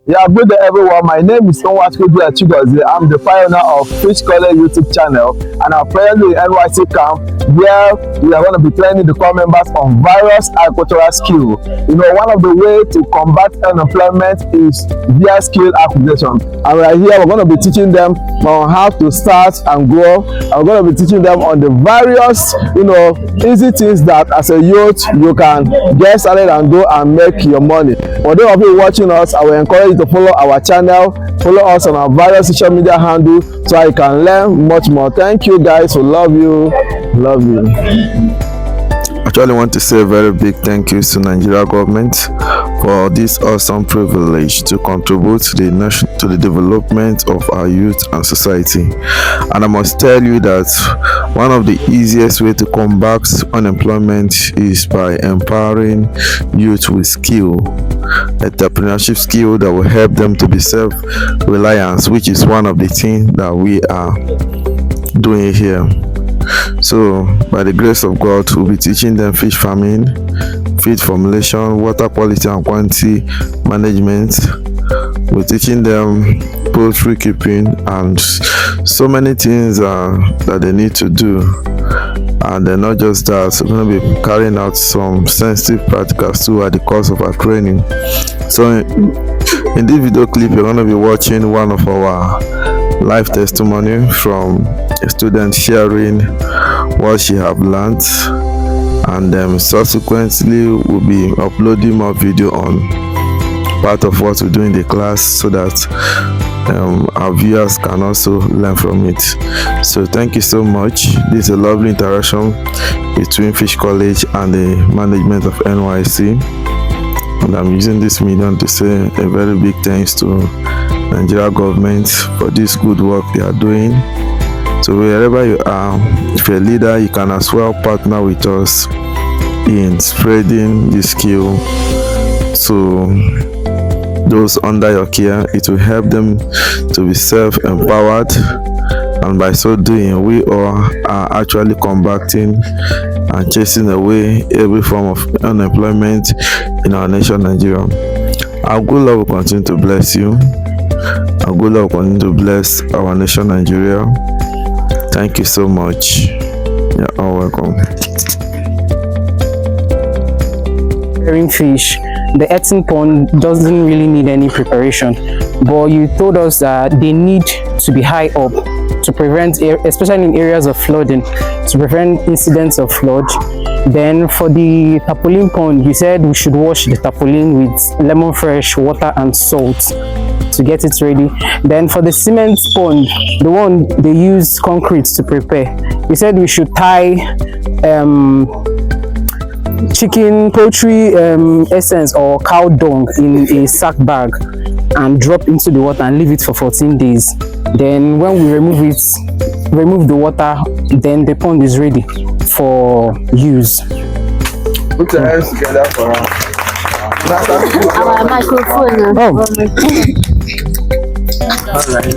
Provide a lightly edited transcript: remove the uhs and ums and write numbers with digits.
Yeah, good day everyone. My name is Chigozie. I'm the pioneer of Fish College YouTube channel, and I'm presently in NYC camp where we are going to be training the core members on various agricultural skills. You know, one of the ways to combat unemployment is via skill acquisition. And right here, we're going to be teaching them on how to start and grow. And we're going to be teaching them on the various, easy things that as a youth you can get started and go and make your money. For those of you watching us, I will encourage you to follow our channel, follow us on our various social media handles so you can learn much more. Thank you guys, we love you. I actually want to say a very big thank you to Nigeria government for this awesome privilege to contribute to the development of our youth and society. And I must tell you that one of the easiest way to combat unemployment is by empowering youth with skill, entrepreneurship skill that will help them to be self-reliant, which is one of the things that we are doing here. So by the grace of God, we'll be teaching them fish farming, feed formulation, water quality and quantity management. We're teaching them poultry keeping and so many things that they need to do. And then not just that, we're going to be carrying out some sensitive practicals too at the course of our training. So in this video clip, you're going to be watching one of our live testimony from a student sharing what she have learned, and then subsequently we'll be uploading more video on part of what we do in the class so that our viewers can also learn from it. So thank you so much. This is a lovely interaction between Fish College and the management of NYC, and I'm using this medium to say a very big thanks to Nigeria government for this good work they are doing. So wherever you are, if you're a leader, you can as well partner with us in spreading this skill to those under your care. It will help them to be self-empowered, and by so doing, we all are actually combating and chasing away every form of unemployment in our nation, Nigeria. Our good Lord will continue to bless you. Our good Lord will continue to bless our nation, Nigeria. Thank you so much. You're all welcome. Preparing fish, the eating pond doesn't really need any preparation, but you told us that they need to be high up to prevent, especially in areas of flooding, to prevent incidents of flood. Then for the tarpaulin pond, you said we should wash the tarpaulin with lemon fresh water and salt to get it ready. Then for the cement pond, the one they use concrete to prepare, you said we should tie poultry essence or cow dung in a sack bag and drop into the water and leave it for 14 days. Then when we remove the water, then the pond is ready for use. Put your hands together for our microphone. Oh. All right.